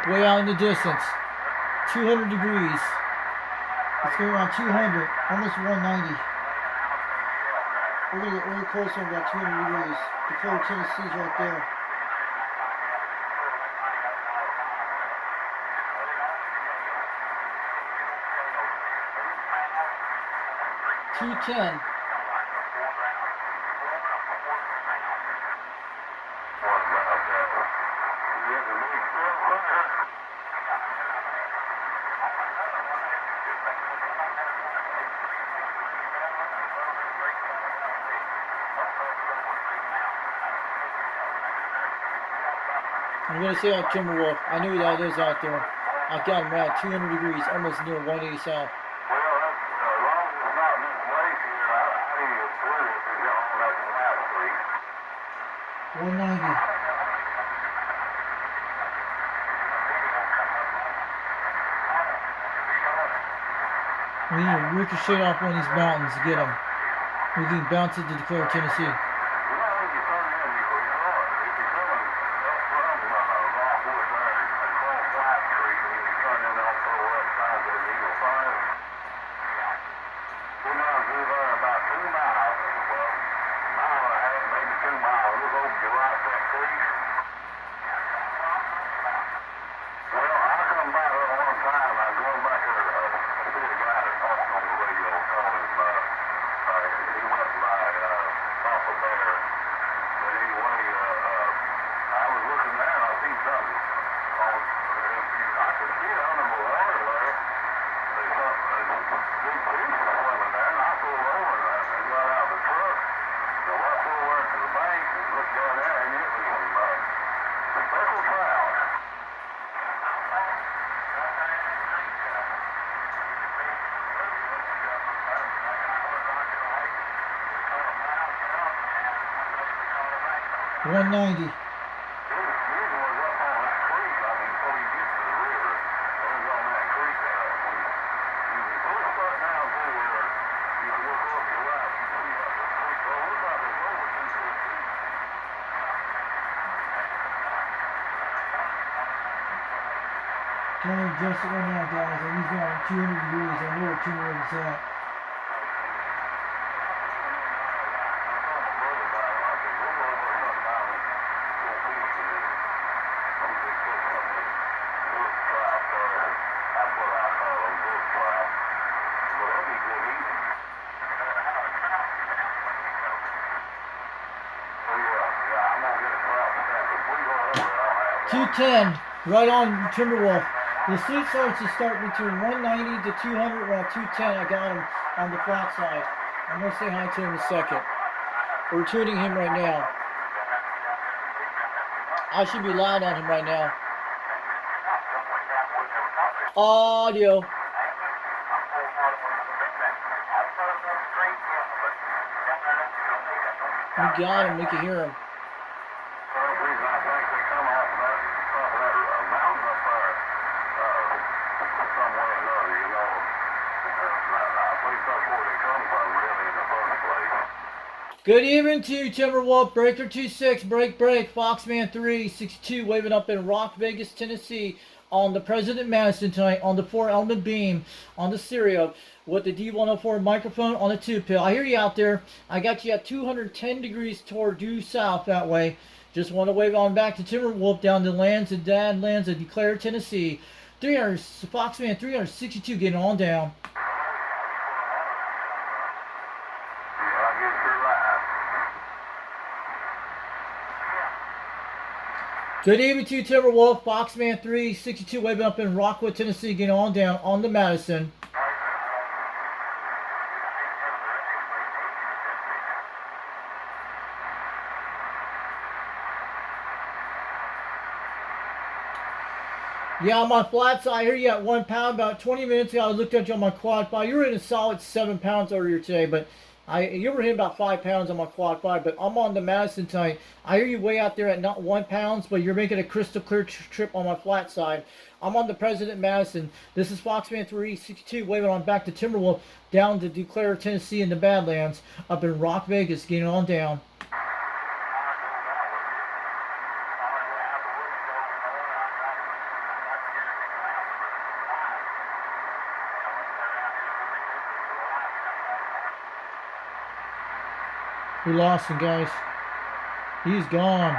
way out in the distance. 200 degrees. It's going around 200, almost 190. We're going to get really close to about 200 degrees. Decatur, Tennessee's right there. $210. I'm going to say on Timberwolf, I knew that is out there. I got him right, 200 degrees, almost near 180 south. 190. We need to ricochet off one of these mountains to get him. We can bounce it to Decatur, Tennessee. $190. Trying to adjust it right now, guys. I'm using on 200 degrees. I know where 200 is at. $210, right on Timberwolf. The sleep starts to start between 190 to 200, around 210. I got him on the flat side. I'm going to say hi to him in a second. We're tuning him right now. I should be loud on him right now. Audio. We got him. We can hear him. Good evening to you, Timberwolf. Breaker 26, break. Foxman362 waving up in Rock Vegas, Tennessee on the President Madison tonight on the 4-element beam on the stereo with the D104 microphone on the 2-pill. I hear you out there. I got you at 210 degrees toward due south that way. Just want to wave on back to Timberwolf down the lands of Decatur, Tennessee. Foxman 362 getting on down. Good evening to you, Timberwolf. Foxman362 waving up in Rockwood, Tennessee, getting on down on the Madison. Yeah, I'm on flat side. I hear you at 1 pound. About 20 minutes ago, I looked at you on my quad 5. You were in a solid 7 pounds earlier today, but you were hitting about 5 pounds on my quad 5. But I'm on the Madison tonight. I hear you way out there at not 1 pound, but you're making a crystal clear trip on my flat side. I'm on the President Madison. This is Foxman362 waving on back to Timberwolf down to Decatur, Tennessee in the Badlands up in Rock Vegas, getting on down. We lost him, guys. He's gone.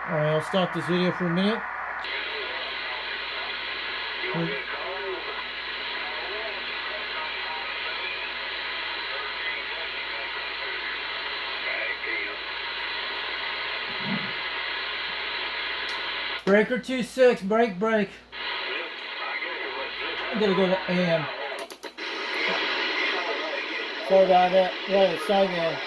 Alright, I'll stop this video for a minute. Breaker 2-6, break. I'm gonna go to AM. Sorry about that. Yeah, side man.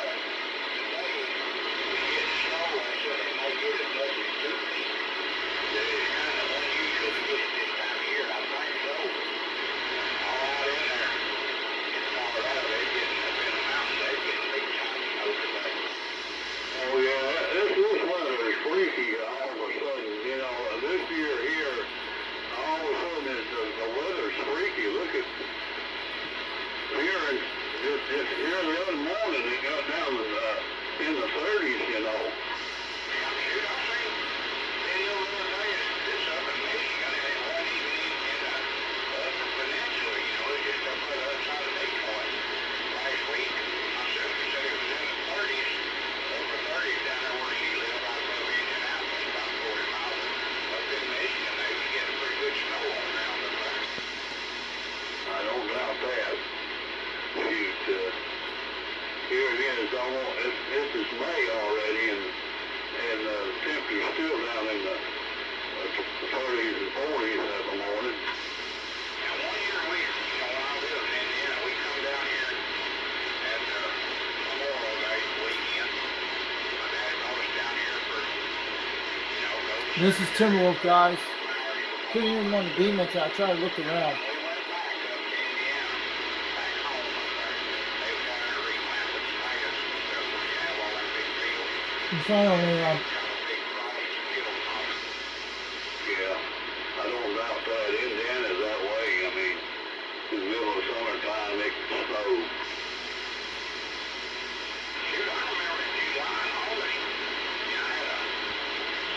Here the other morning it got down in the 30s, you know. Here it is, this is May already, and the temperature's still down in the 30s and 40s every morning. Now, one year we, when I lived in Indiana, we come down here at Memorial Day weekend. My dad brought us down here for, This is Timberwolf, guys. Couldn't even want to beam until I tried to look around. Finally, yeah, I don't doubt that. Indiana's that way. I mean, in the middle of summertime, it can snow. Shoot, I remember in July in Albany, I had a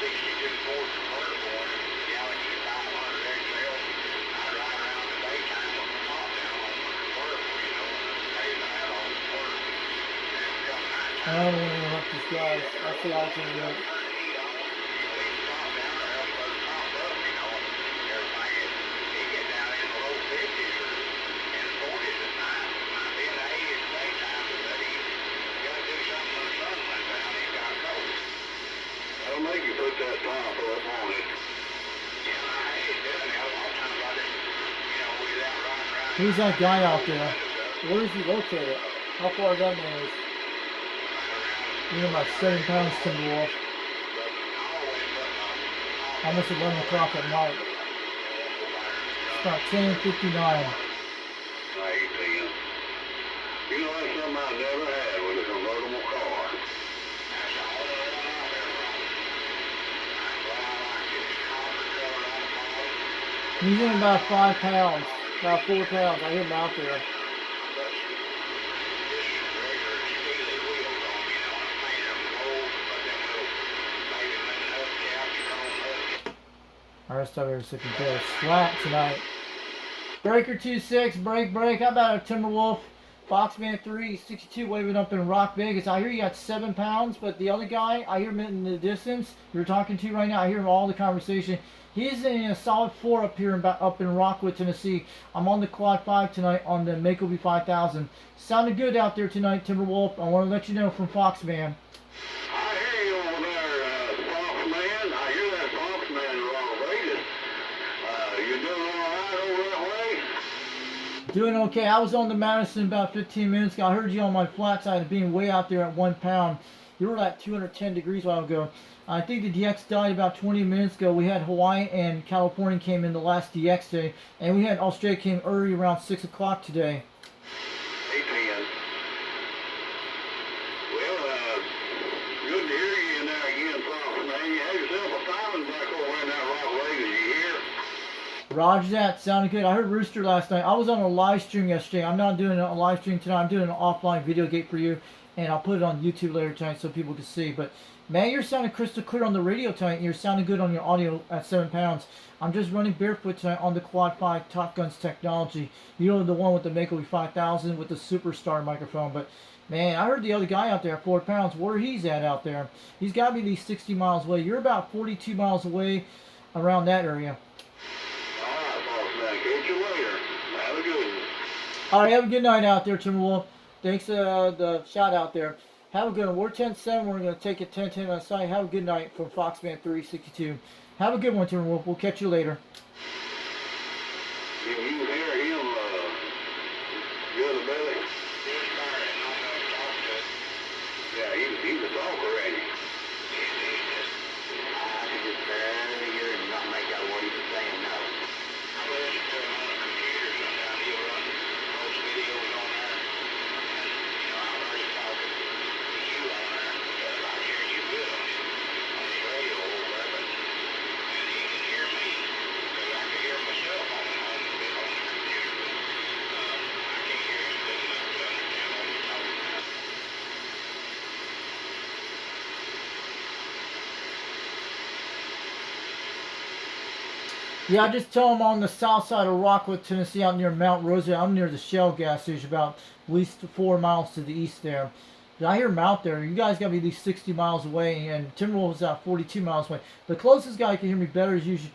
62 Ford convertible in a Galaxy 500 XL. I'd ride around in the daytime with my top down on the convertible, and the days I had all the work. I don't want to interrupt these guys. I'll see how I can do it. That'll make you put that top up on it. Who's that guy out there? Where is he located? How far that man is? You're about 7 pounds, Timberwolf. Almost 11 o'clock at night. It's about 10:59. You know, that's something I never had with a convertible car. He's in about 5 pounds. About 4 pounds. I hear him out there. Our rest of everything's looking good. It's flat tonight. Breaker 2-6, break. How about a Timberwolf? Foxman362 waving up in Rock Vegas. I hear you got 7 pounds, but the other guy, I hear him in the distance. You're talking to right now. I hear him all the conversation. He's in a solid 4 up here up in Rockwood, Tennessee. I'm on the Quad 5 tonight on the Makeover 5000. Sounded good out there tonight, Timberwolf. I want to let you know from Foxman. Doing okay. I was on the Madison about 15 minutes ago. I heard you on my flat side of being way out there at 1 pound. You were at 210 degrees a while ago. I think the DX died about 20 minutes ago. We had Hawaii and California came in the last DX day. And we had Australia came early around 6 o'clock today. Hey, man. Well, good to hear you in there again, Foxman. You had yourself a timing back over in that Rock Vegas, you hear? Roger that. Sounded good. I heard Rooster last night. I was on a live stream yesterday. I'm not doing a live stream tonight. I'm doing an offline video gate for you. and I'll put it on YouTube later tonight so people can see. But man, you're sounding crystal clear on the radio tonight, and you're sounding good on your audio at 7 pounds. I'm just running barefoot tonight on the Quad 5 Top Guns technology. You know, the one with the Mako 5000 with the Superstar microphone. But man, I heard the other guy out there at 4 pounds, where he's at out there. He's got to be these 60 miles away. You're about 42 miles away around that area. All right, boss man. Catch you later. Have a good one. All right, have a good night out there, Timberwolf. Thanks for the shout out there. Have a good one. We're 10-7. We're going to take it 10-10 on the side. Have a good night from Foxman362. Have a good one, Timberwolf. We'll catch you later. You can hear him, good or belly. Yeah, he's a talker, ain't he? I can just barely hear him not make out what he was saying now. I listen to him on a computer sometimes. He'll run most videos on there. And, I'll hear you talking to you on there. But I hear you good on the radio over there. But, and he can hear me. Because I can hear myself on the computer. But, I can't hear him good enough to understand what he's talking about. Yeah, I just tell them on the south side of Rockwood, Tennessee, out near Mount Rosa. I'm near the Shell gas station, about at least 4 miles to the east there. I hear them out there. You guys got to be at least 60 miles away, and Timberwolf's out 42 miles away. The closest guy who can hear me better is usually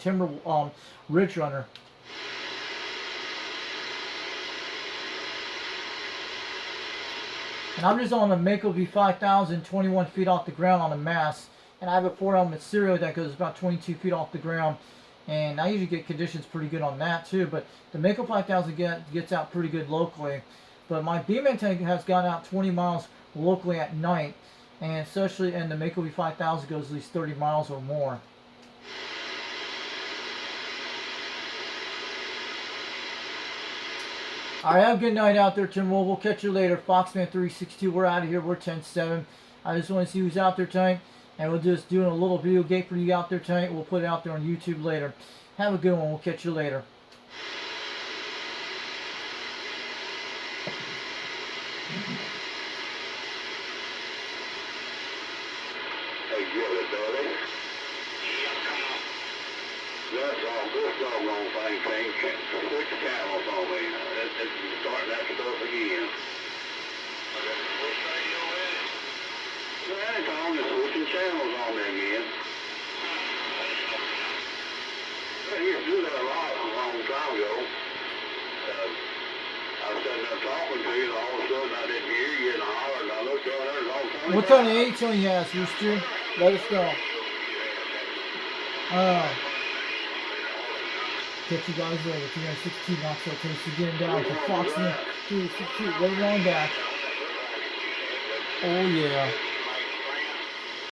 Ridge Runner. And I'm just on a Mako V5000, 21 feet off the ground on a mast. And I have a 4-element serial that goes about 22 feet off the ground. And I usually get conditions pretty good on that too. But the Mako 5000 gets out pretty good locally. But my beam antenna has gone out 20 miles locally at night. And especially, and the Mako V5000 goes at least 30 miles or more. Alright, have a good night out there, Timberwolf. We'll catch you later. Foxman362, we're out of here. We're 10-7. I just want to see who's out there tonight. And we'll just do a little video gate for you out there tonight. We'll put it out there on YouTube later. Have a good one. We'll catch you later. Hey, Gilly, buddy. Yeah, come on. That's all. This doggone thing changed 6 channels on me. It's starting that stuff again. Which thing you in? Well, anytime just switching channels on me again. I used to do that a long time ago. I was sitting there talking to you, and all of a sudden I didn't hear you, and I hollered, and I looked over there, and all 20. What kind of A-tone you have, Rooster? Let us know. Catch you guys later. 316 Knoxville, Tennessee, getting down for Foxman 362. Right on back. Oh, yeah.